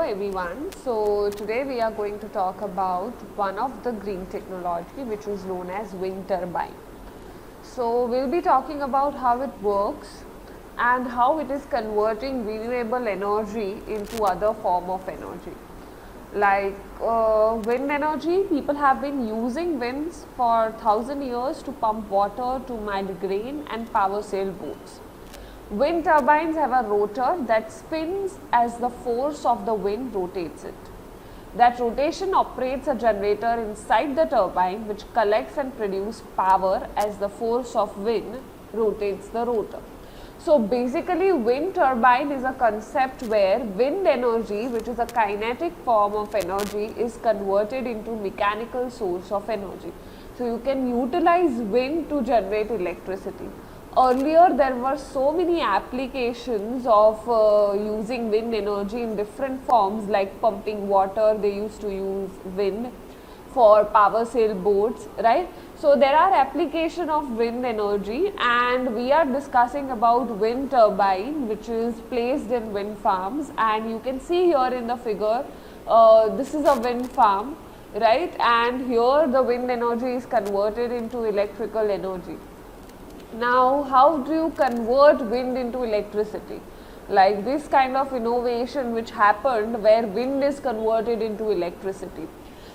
everyone. So today we are going to talk about one of the green technology which is known as wind turbine. So we'll be talking about how it works and how it is converting renewable energy into other form of energy. Like wind energy, people have been using winds for 1000 years to pump water to mine grain and power sailboats. Wind turbines have a rotor that spins as the force of the wind rotates it. That rotation operates a generator inside the turbine which collects and produces power as the force of wind rotates the rotor. So basically wind turbine is a concept where wind energy, which is a kinetic form of energy, is converted into mechanical source of energy. So you can utilize wind to generate electricity. Earlier there were so many applications of using wind energy in different forms, like pumping water, they used to use wind for power sailboats, right? So there are application of wind energy, and we are discussing about wind turbine which is placed in wind farms, and you can see here in the figure this is a wind farm, right? And here the wind energy is converted into electrical energy. Now, how do you convert wind into electricity? Like this kind of innovation which happened where wind is converted into electricity.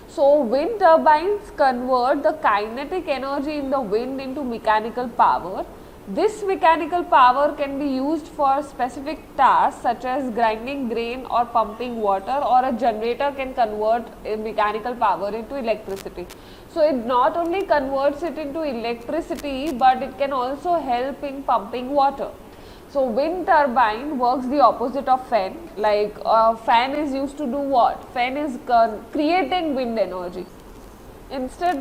So, wind turbines convert the kinetic energy in the wind into mechanical power. This mechanical power can be used for specific tasks such as grinding grain or pumping water, or a generator can convert a mechanical power into electricity. So it not only converts it into electricity, but it can also help in pumping water. So wind turbine works the opposite of fan. Like fan is used to do what? Fan is creating wind energy. Instead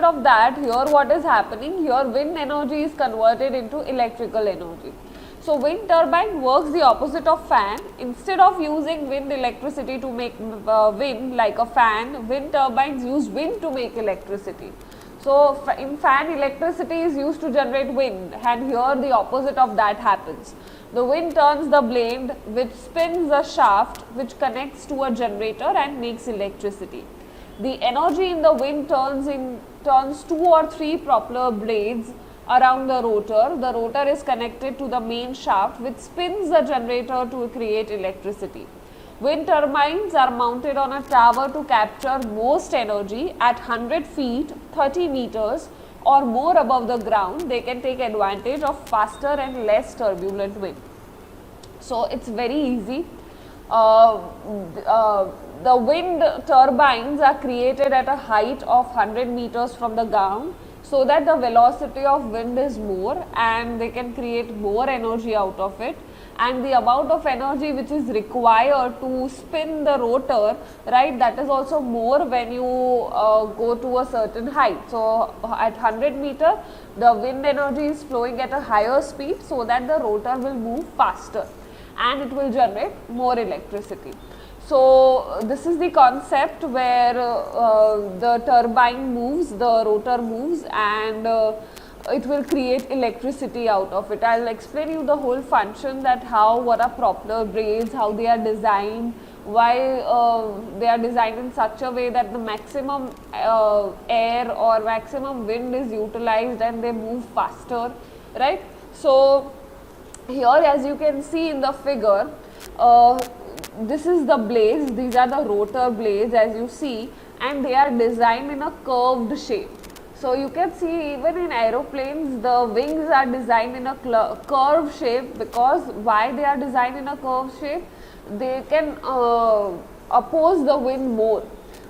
of that, here what is happening? Here wind energy is converted into electrical energy. So wind turbine works the opposite of fan. Instead of using wind electricity to make wind like a fan, wind turbines use wind to make electricity. So in fan, electricity is used to generate wind, and here the opposite of that happens. The wind turns the blade which spins the shaft which connects to a generator and makes electricity. The energy in the wind turns 2 or 3 propeller blades around the rotor. The rotor is connected to the main shaft which spins the generator to create electricity. Wind turbines are mounted on a tower to capture most energy at 100 feet, 30 meters or more above the ground. They can take advantage of faster and less turbulent wind. So it's very easy. The wind turbines are created at a height of 100 meters from the ground, so that the velocity of wind is more and they can create more energy out of it, and the amount of energy which is required to spin the rotor, right, that is also more when you go to a certain height. So at 100 meter the wind energy is flowing at a higher speed, so that the rotor will move faster and it will generate more electricity. So this is the concept where the turbine moves, the rotor moves, and it will create electricity out of it. I will explain you the whole function, that what are propeller blades, how they are designed, why they are designed in such a way that the maximum air or maximum wind is utilized and they move faster, right. So here, as you can see in the figure, this is the blades, these are the rotor blades as you see, and they are designed in a curved shape. So you can see even in aeroplanes the wings are designed in a curved shape, because why they are designed in a curved shape? They can oppose the wind more,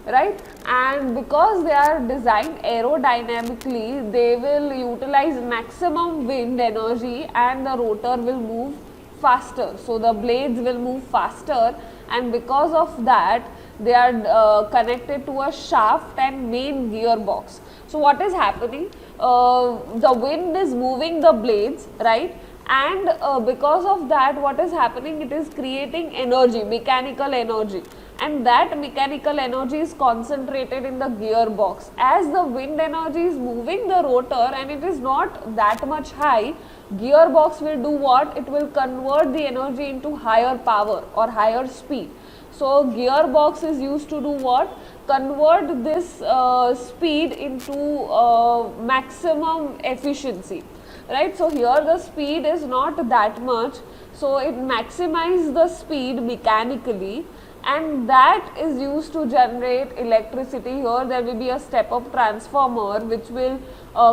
right, and because they are designed aerodynamically, they will utilize maximum wind energy and the rotor will move faster. So the blades will move faster, and because of that they are connected to a shaft and main gearbox. So what is happening? The wind is moving the blades, right, and because of that what is happening, it is creating energy, mechanical energy, and that mechanical energy is concentrated in the gearbox. As the wind energy is moving the rotor and it is not that much high, gearbox will do what? It will convert the energy into higher power or higher speed. So gearbox is used to do what? Convert this speed into maximum efficiency, right? So here the speed is not that much, so it maximizes the speed mechanically, and that is used to generate electricity. Here there will be a step up transformer which will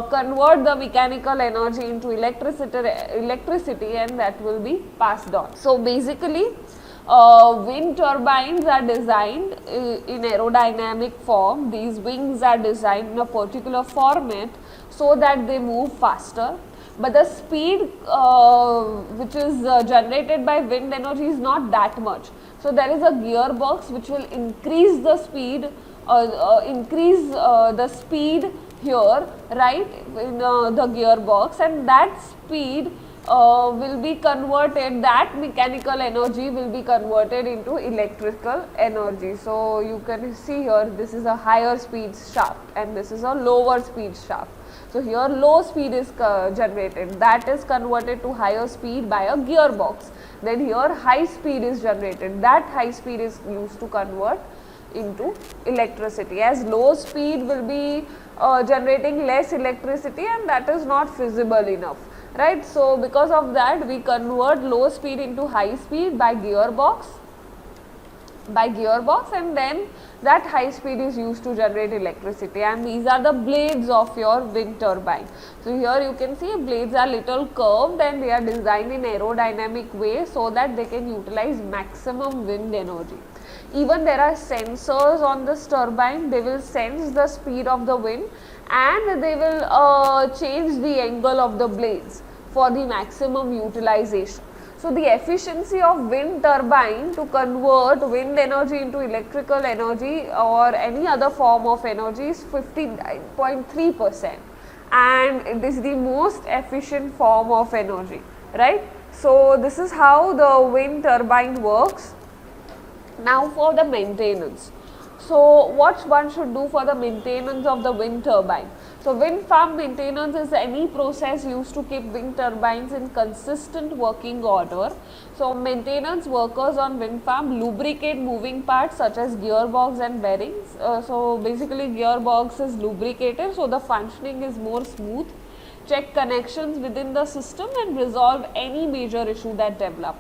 convert the mechanical energy into electricity, and that will be passed on. So basically wind turbines are designed in aerodynamic form. These wings are designed in a particular format so that they move faster, but the speed which is generated by wind energy is not that much. So there is a gearbox which will increase the speed, here, right, in the gearbox, and that speed will be converted, that mechanical energy will be converted into electrical energy. So you can see here, this is a higher speed shaft and this is a lower speed shaft. So here low speed is generated, that is converted to higher speed by a gearbox. Then here high speed is generated, that high speed is used to convert into electricity, as low speed will be generating less electricity and that is not feasible enough, right. So because of that we convert low speed into high speed by gearbox, and then that high speed is used to generate electricity, and these are the blades of your wind turbine. So here you can see blades are little curved and they are designed in aerodynamic way so that they can utilize maximum wind energy. Even there are sensors on this turbine, they will sense the speed of the wind and they will change the angle of the blades for the maximum utilization. So the efficiency of wind turbine to convert wind energy into electrical energy or any other form of energy is 59.3%, and it is the most efficient form of energy, right. So this is how the wind turbine works. Now for the maintenance. So what one should do for the maintenance of the wind turbine? So wind farm maintenance is any process used to keep wind turbines in consistent working order. So maintenance workers on wind farm lubricate moving parts such as gearbox and bearings. So basically gearbox is lubricated so the functioning is more smooth. Check connections within the system and resolve any major issue that develop.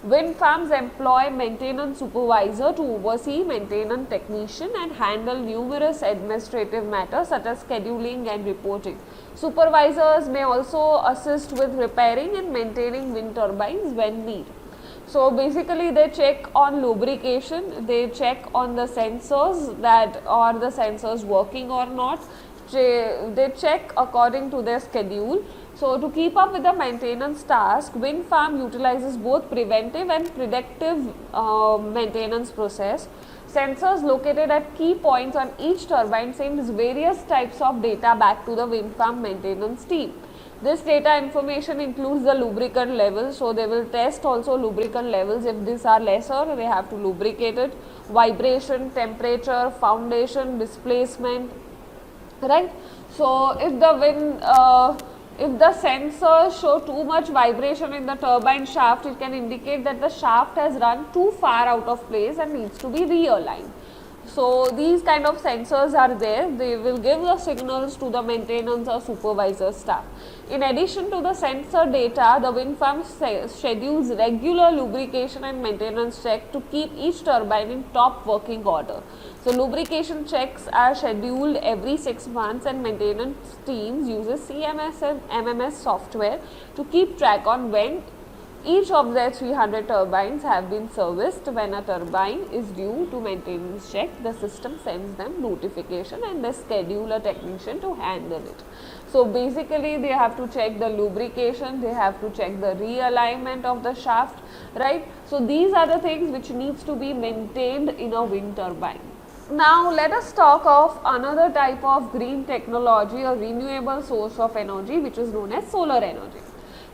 Wind farms employ maintenance supervisor to oversee maintenance technician and handle numerous administrative matters such as scheduling and reporting. Supervisors may also assist with repairing and maintaining wind turbines when needed. So basically they check on lubrication, they check on the sensors, that are the sensors working or not, they check according to their schedule. So to keep up with the maintenance task, wind farm utilizes both preventive and predictive maintenance process. Sensors located at key points on each turbine sends various types of data back to the wind farm maintenance team. This data information includes the lubricant levels, so they will test also lubricant levels. If these are lesser, they have to lubricate it. Vibration, temperature, foundation, displacement, right. So if the wind if the sensors show too much vibration in the turbine shaft, it can indicate that the shaft has run too far out of place and needs to be realigned. So these kind of sensors are there, they will give the signals to the maintenance or supervisor staff. In addition to the sensor data, the wind farm schedules regular lubrication and maintenance check to keep each turbine in top working order. So lubrication checks are scheduled every 6 months and maintenance teams uses CMS and MMS software to keep track on when each of their 300 turbines have been serviced. When a turbine is due to maintenance check, the system sends them notification and they schedule a technician to handle it. So basically they have to check the lubrication, they have to check the realignment of the shaft, right. So these are the things which needs to be maintained in a wind turbine. Now let us talk of another type of green technology, a renewable source of energy which is known as solar energy.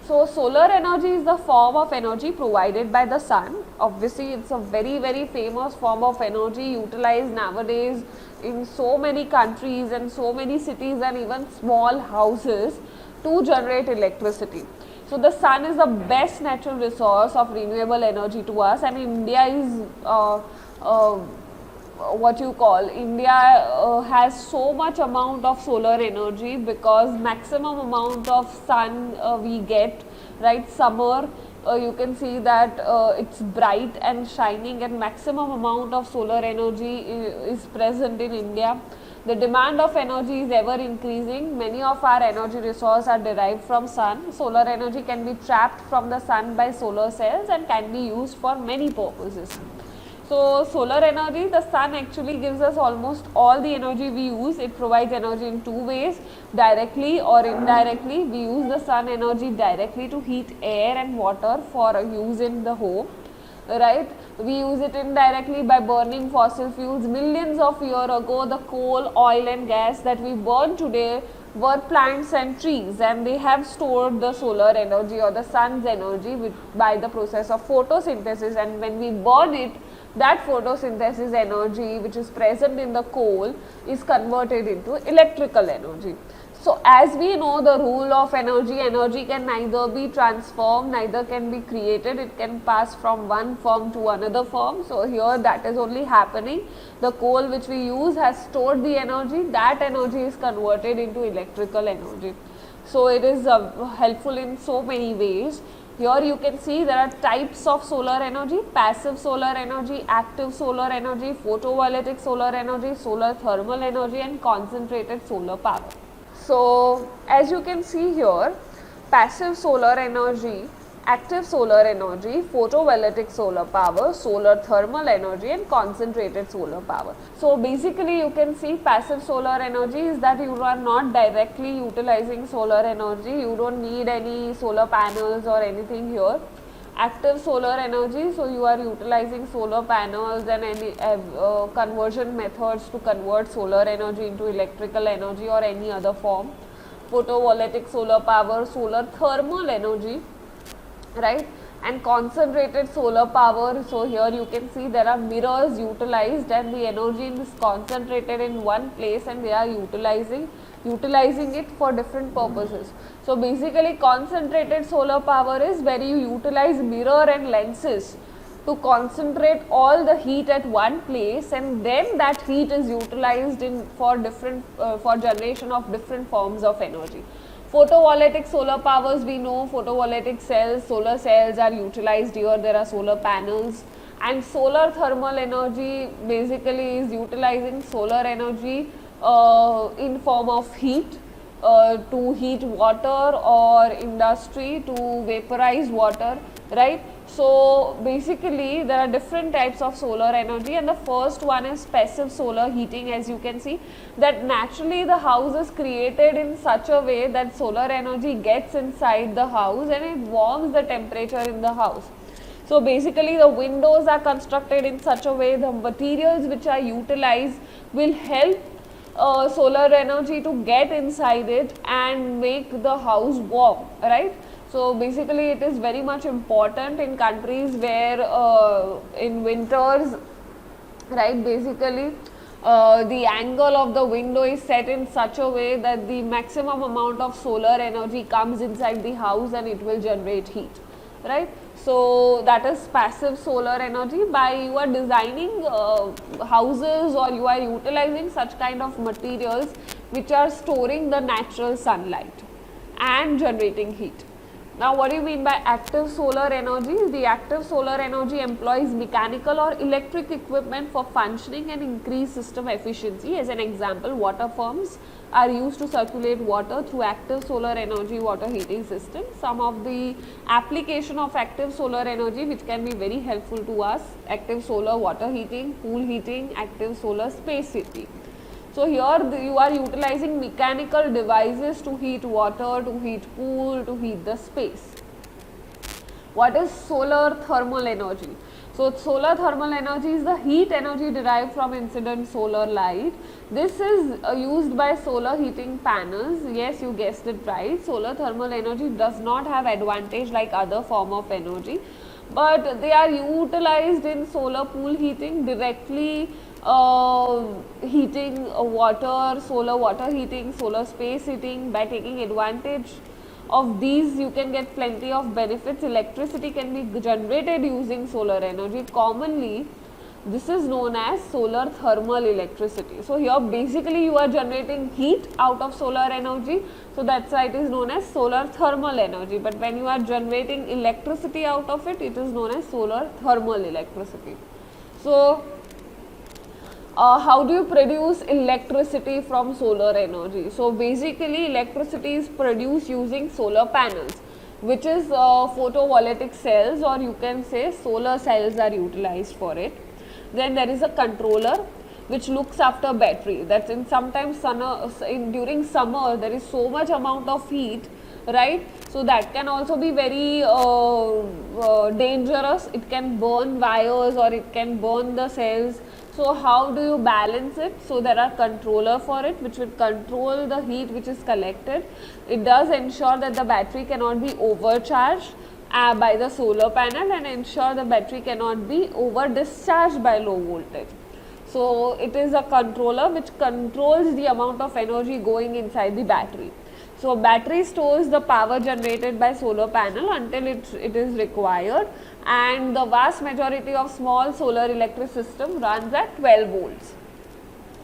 So solar energy is the form of energy provided by the sun. Obviously, it's a very famous form of energy utilized nowadays in so many countries and so many cities and even small houses to generate electricity. So the sun is the best natural resource of renewable energy to us, and India is what you call India has so much amount of solar energy because maximum amount of sun we get, right? Summer you can see that it's bright and shining, and maximum amount of solar energy is present in India. The demand of energy is ever increasing. Many of our energy resources are derived from sun. Solar energy can be trapped from the sun by solar cells and can be used for many purposes. So solar energy, the sun actually gives us almost all the energy we use. It provides energy in two ways, directly or indirectly. We use the sun energy directly to heat air and water for use in the home, right? We use it indirectly by burning fossil fuels. Millions of years ago, the coal, oil and gas that we burn today were plants and trees, and they have stored the solar energy or the sun's energy by the process of photosynthesis, and when we burn it, that photosynthesis energy which is present in the coal is converted into electrical energy. So as we know the rule of energy, energy can neither be transformed, neither can be created, it can pass from one form to another form. So here that is only happening. The coal which we use has stored the energy, that energy is converted into electrical energy. So it is helpful in so many ways. Here you can see there are types of solar energy: passive solar energy, active solar energy, photovoltaic solar energy, solar thermal energy and concentrated solar power. So as you can see here, passive solar energy, active solar energy, photovoltaic solar power, solar thermal energy and concentrated solar power. So basically you can see passive solar energy is that you are not directly utilizing solar energy, you don't need any solar panels or anything here. Active solar energy, so you are utilizing solar panels and any conversion methods to convert solar energy into electrical energy or any other form. Photovoltaic solar power, solar thermal energy, right, and concentrated solar power. So here you can see there are mirrors utilized and the energy is concentrated in one place and they are utilizing it for different purposes. So basically concentrated solar power is where you utilize mirror and lenses to concentrate all the heat at one place, and then that heat is utilized for generation of different forms of energy. Photovoltaic solar powers, we know photovoltaic cells, solar cells are utilized here, there are solar panels. And solar thermal energy basically is utilizing solar energy in form of heat to heat water or industry to vaporize water, right. So basically there are different types of solar energy, and the first one is passive solar heating. As you can see that naturally the house is created in such a way that solar energy gets inside the house and it warms the temperature in the house. So basically the windows are constructed in such a way, the materials which are utilized will help solar energy to get inside it and make the house warm, right. So basically it is very much important in countries where in winters, right, basically the angle of the window is set in such a way that the maximum amount of solar energy comes inside the house and it will generate heat, right. So that is passive solar energy. By you are designing houses or you are utilizing such kind of materials which are storing the natural sunlight and generating heat. Now what do you mean by active solar energy? The active solar energy employs mechanical or electric equipment for functioning and increase system efficiency. As an example, water pumps are used to circulate water through active solar energy water heating system. Some of the application of active solar energy which can be very helpful to us: active solar water heating, pool heating, active solar space heating. So here you are utilizing mechanical devices to heat water, to heat pool, to heat the space. What is solar thermal energy? So solar thermal energy is the heat energy derived from incident solar light. This is used by solar heating panels. Yes, you guessed it right. Solar thermal energy does not have advantage like other form of energy, but they are utilized in solar pool heating, directly heating water, solar water heating, solar space heating. By taking advantage of these, you can get plenty of benefits. Electricity can be generated using solar energy. Commonly, this is known as solar thermal electricity. So here basically you are generating heat out of solar energy, so that's why it is known as solar thermal energy. But when you are generating electricity out of it, it is known as solar thermal electricity. So how do you produce electricity from solar energy? So basically electricity is produced using solar panels, which is photovoltaic cells, or you can say solar cells are utilized for it. Then there is a controller which looks after battery. That's in sometimes during summer there is so much amount of heat, right? So that can also be very dangerous. It can burn wires or it can burn the cells. So how do you balance it? So there are controller for it which will control the heat which is collected. It does ensure that the battery cannot be overcharged by the solar panel, and ensure the battery cannot be over discharged by low voltage. So it is a controller which controls the amount of energy going inside the battery. So battery stores the power generated by solar panel until it is required, and the vast majority of small solar electric system runs at 12 volts.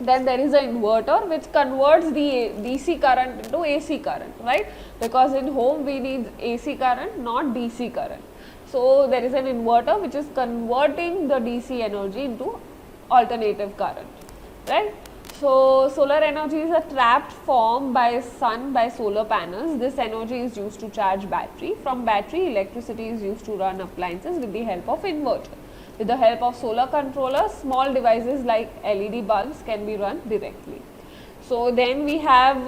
Then there is an inverter which converts the DC current into AC current, right? Because in home we need AC current, not DC current. So there is an inverter which is converting the DC energy into alternative current, right? So solar energy is a trapped form by sun by solar panels. This energy is used to charge battery. From battery, electricity is used to run appliances with the help of inverter. With the help of solar controllers, small devices like LED bulbs can be run directly. So then we have,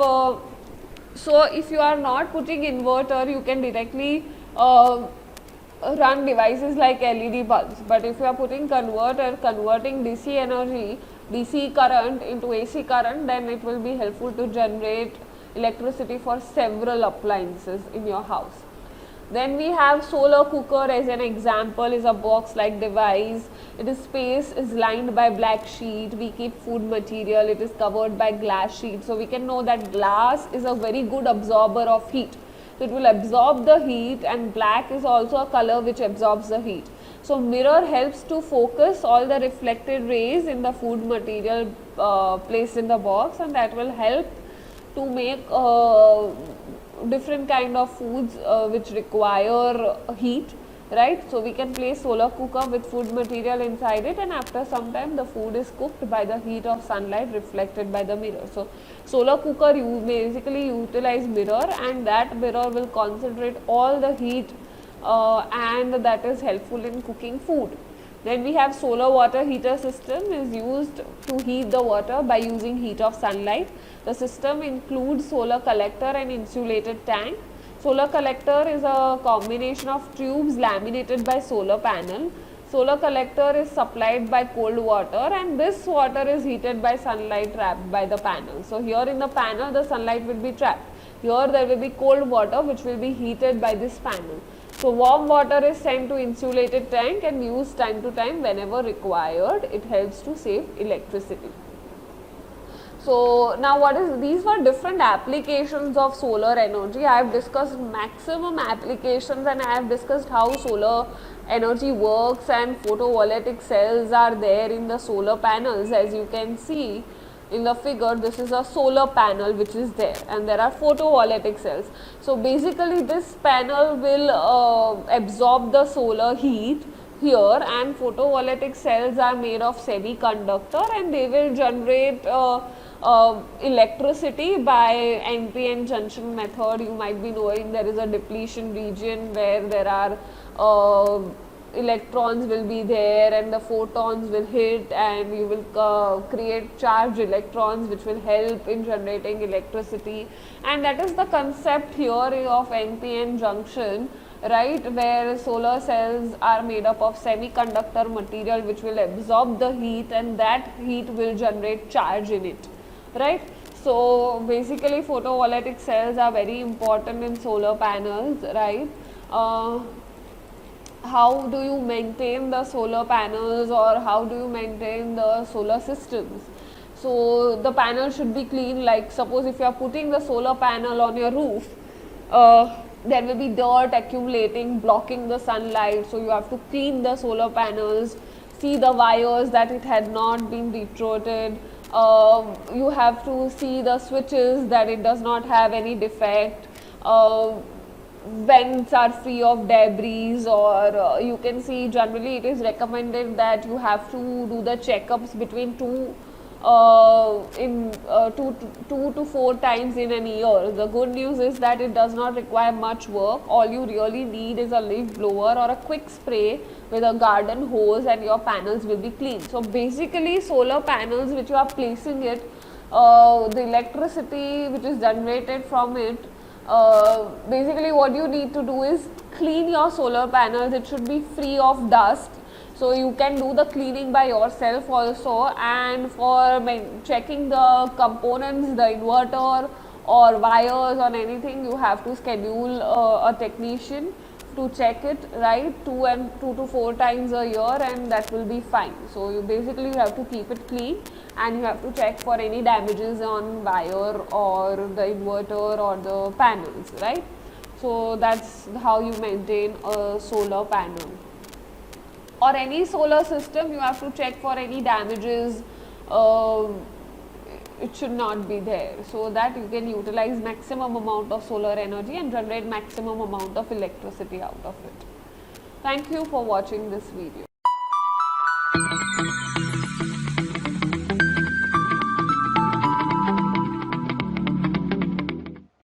so if you are not putting inverter, you can directly run devices like LED bulbs. But if you are putting converter, converting DC energy, DC current into AC current, then it will be helpful to generate electricity for several appliances in your house. Then we have solar cooker as an example, is a box like device. Its space is lined by black sheet. We keep food material. It is covered by glass sheet. So we can know that glass is a very good absorber of heat. So it will absorb the heat, and black is also a color which absorbs the heat. So mirror helps to focus all the reflected rays in the food material placed in the box, and that will help to make different kind of foods which require heat, right? So we can place solar cooker with food material inside it, and after some time the food is cooked by the heat of sunlight reflected by the mirror. So solar cooker you basically utilize mirror, and that mirror will concentrate all the heat and that is helpful in cooking food. Then we have solar water heater system is used to heat the water by using heat of sunlight. The system includes solar collector and insulated tank. Solar collector is a combination of tubes laminated by solar panel. Solar collector is supplied by cold water, and this water is heated by sunlight trapped by the panel. So here in the panel the sunlight will be trapped. Here there will be cold water which will be heated by this panel. So warm water is sent to insulated tank and used time to time whenever required. It helps to save electricity. So now these were different applications of solar energy. I have discussed maximum applications, and I have discussed how solar energy works, and photovoltaic cells are there in the solar panels. As you can see in the figure, this is a solar panel which is there, and there are photovoltaic cells. So basically this panel will absorb the solar heat here, and photovoltaic cells are made of semiconductor, and they will generate electricity by NPN junction method. You might be knowing there is a depletion region where there are electrons will be there, and the photons will hit, and you will create charged electrons which will help in generating electricity. And that is the concept here of NPN junction, right, where solar cells are made up of semiconductor material which will absorb the heat, and that heat will generate charge in it, right. So basically photovoltaic cells are very important in solar panels, right. How do you maintain the solar panels, or how do you maintain the solar systems? So the panel should be clean. Like suppose if you are putting the solar panel on your roof, there will be dirt accumulating, blocking the sunlight, so you have to clean the solar panels, see the wires that it had not been retracted. You have to see the switches that it does not have any defect. Vents are free of debris, or you can see generally it is recommended that you have to do the checkups between two to 4 times in an year. The good news is that it does not require much work. All you really need is a leaf blower or a quick spray with a garden hose, and your panels will be clean. So basically solar panels which you are placing it, the electricity which is generated from it, basically what you need to do is clean your solar panels. It should be free of dust, so you can do the cleaning by yourself also. And for checking the components, the inverter or wires or anything, you have to schedule a technician to check it, right, 2 to 4 times a year, and that will be fine. So you basically have to keep it clean, and you have to check for any damages on wire or the inverter or the panels, right. So that's how you maintain a solar panel or any solar system. You have to check for any damages. It should not be there, so that you can utilize maximum amount of solar energy and generate maximum amount of electricity out of it. Thank you for watching this video.